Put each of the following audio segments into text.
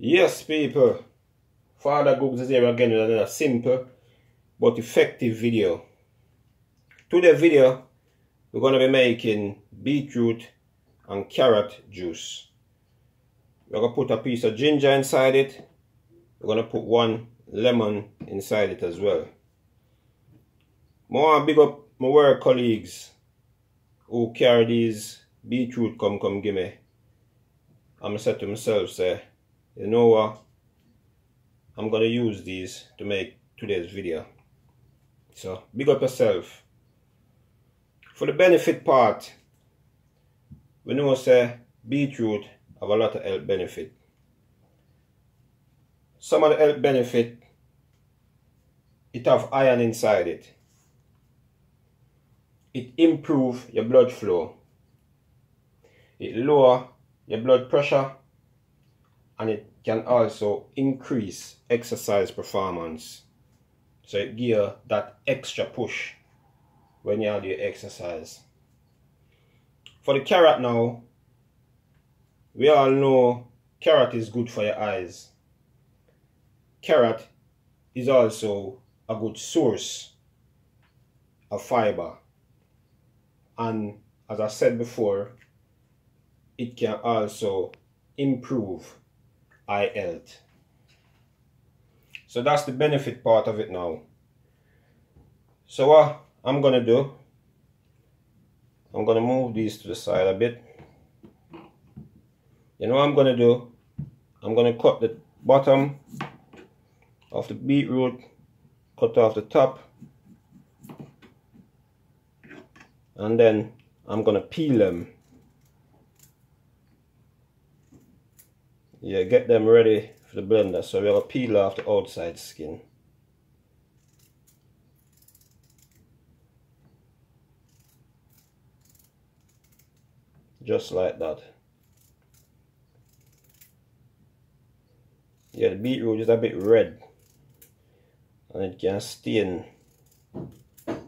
Yes, people, FadaGugs is here again with another simple but effective video. Today's video, we're going to be making beetroot and carrot juice. We're going to put a piece of ginger inside it. We're going to put one lemon inside it as well. I want to big up my work colleagues who carry these beetroot come give me. And I said to myself, say, you know what, I'm going to use these to make today's video. So big up yourself. For the benefit part, we know say beetroot have a lot of health benefit. Some of the health benefit, it have iron inside it. It improve your blood flow. It lower your blood pressure, and it can also increase exercise performance. So it gives you that extra push when you do your exercise. For the carrot now, we all know carrot is good for your eyes. Carrot is also a good source of fiber. And as I said before, it can also improve eye health. So that's the benefit part of it now. So what I'm going to do, I'm going to move these to the side a bit. You know what I'm going to do? I'm going to cut the bottom of the beetroot, cut off the top, and then I'm going to peel them. Yeah, get them ready for the blender. So we're going to peel off the outside skin. Just like that. Yeah, the beetroot is a bit red and it can stain.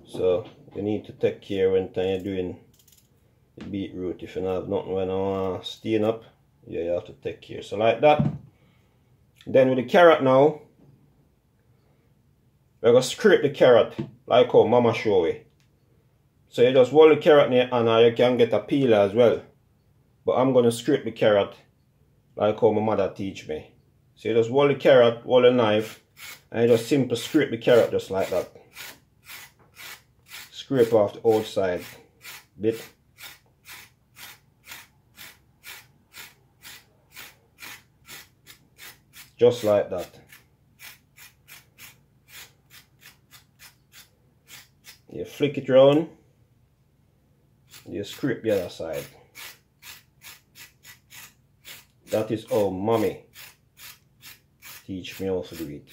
So you need to take care when you're doing the beetroot. If you don't have nothing when I stain up, yeah, you have to take care. So like that. Then with the carrot now, we're going to scrape the carrot like how mama show you. So you just hold the carrot in your hand and you can get a peeler as well. But I'm going to scrape the carrot like how my mother teach me. So you just hold the carrot, hold the knife, and you just simply scrape the carrot just like that. Scrape off the outside bit. Just like that. You flick it round. You scrape the other side. That is how mommy teach me how to do it.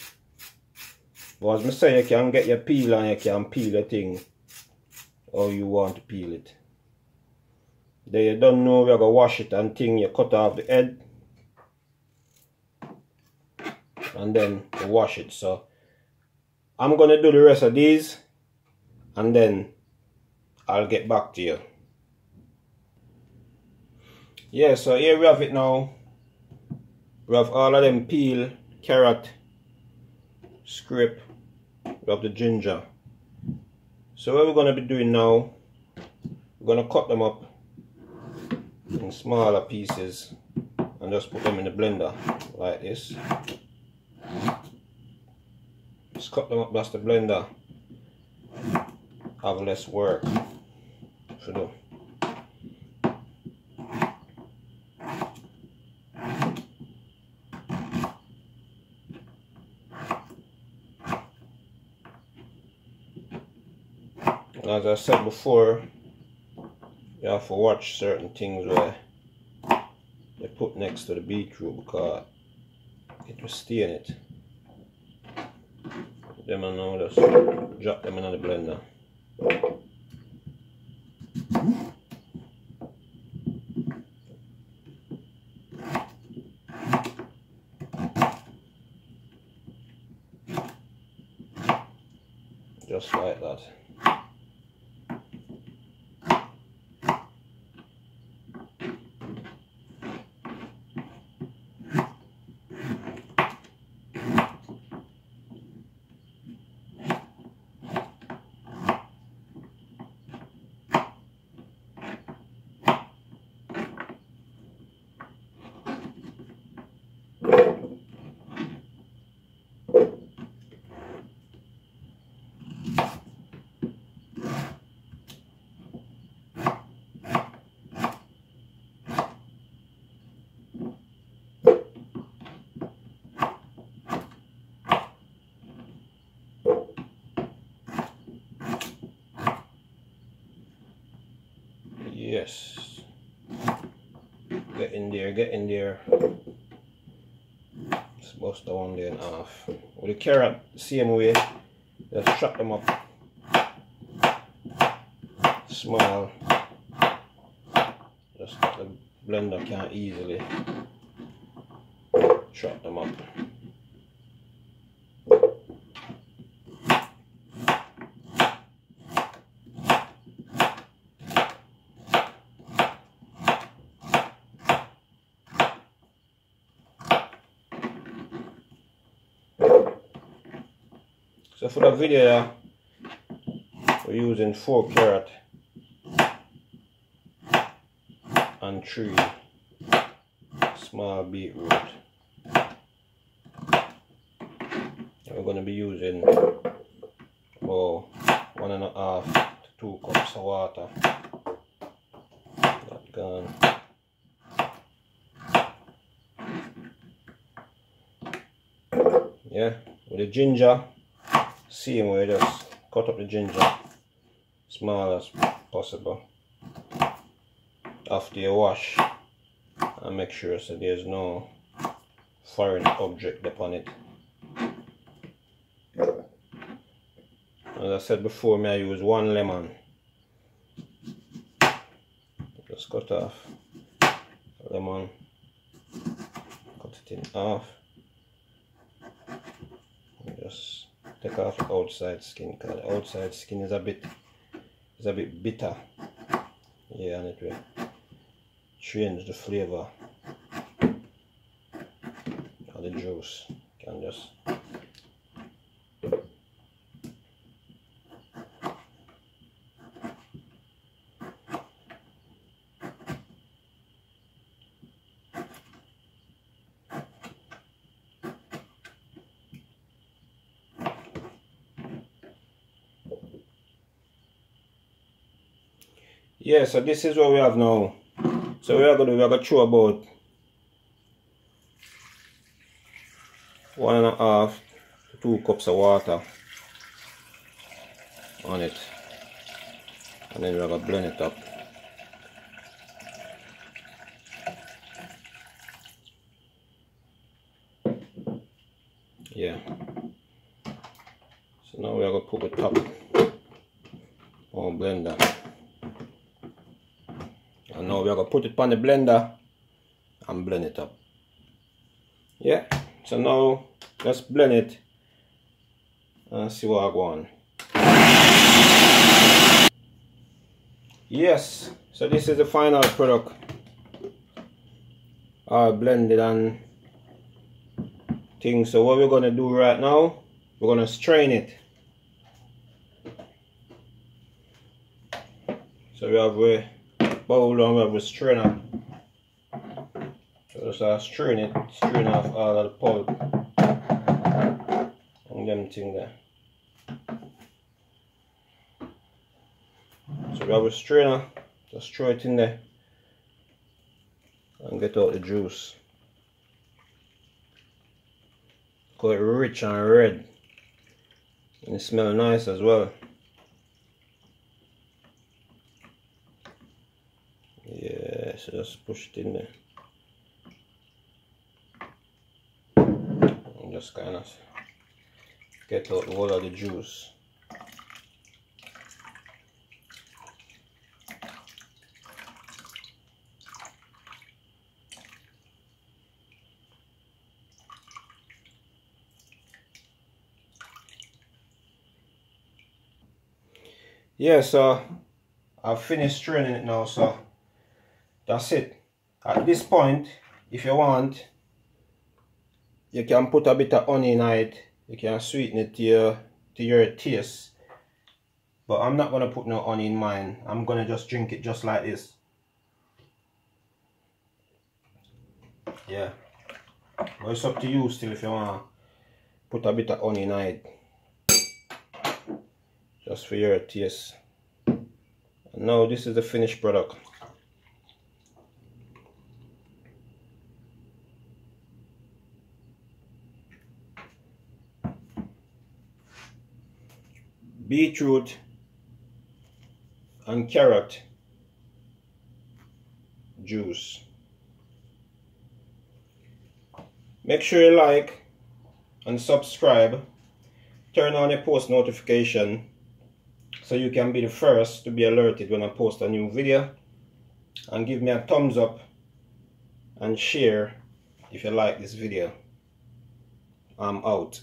But as I say, you can get your peel and you can peel the thing how you want to peel it. Then you don't know you're going to wash it and thing, you cut off the head. And then you wash it. So I'm going to do the rest of these and then I'll get back to you. Yeah, so here we have it now. We have all of them peel, carrot, scrape, we have the ginger. So what we're going to be doing now, we're going to cut them up in smaller pieces and just put them in the blender like this. Just cut them up, that's the blender. Have less work to do. As I said before, you have to watch certain things where you put next to the beetroot because it will stain it. Them and now just drop them in the blender. Just like that. Yes. Get in there, get in there. Just bust the one there in half. With the carrot, same way. Just chop them up small. Just that the blender can't easily chop them up. So for the video, we're using 4 carrot and 3 small beetroot. We're going to be using about 1.5 to 2 cups of water. That gone. Yeah, with the ginger, same way, just cut up the ginger small as possible after you wash, and make sure so there's no foreign object upon it. As I said before, I use 1 lemon. Just cut off a lemon, cut it in half, and just take off the outside skin, because the outside skin is a bit bitter. Yeah, and it will change the flavor of the juice. You can just yeah, so this is what we have now. So we are going to throw about 1.5 to 2 cups of water on it, and then we're going to blend it up. Yeah. So now we are going to put the top on blender. And now we are going to put it on the blender and blend it up. Yeah, so now let's blend it and see what I go on. Yes, so this is the final product. All blended and things. So what we're going to do right now, we're going to strain it. So we have a bowl and we have a strainer. So just strain it, strain off all of the pulp and them thing there. So we have a strainer, just throw it in there and get out the juice. Because it's rich and red and it smells nice as well. Yeah, so just push it in there and just kind of get out the whole of the juice. Yeah, so I've finished straining it now, so that's it. At this point, if you want, you can put a bit of honey in it. You can sweeten it to your taste. But I'm not going to put no honey in mine. I'm going to just drink it just like this. Yeah. But it's up to you still if you want to put a bit of honey in it. Just for your taste. And now this is the finished product. Beetroot and carrot juice. Make sure you like and subscribe. Turn on your post notification so you can be the first to be alerted when I post a new video. And give me a thumbs up and share if you like this video. I'm out.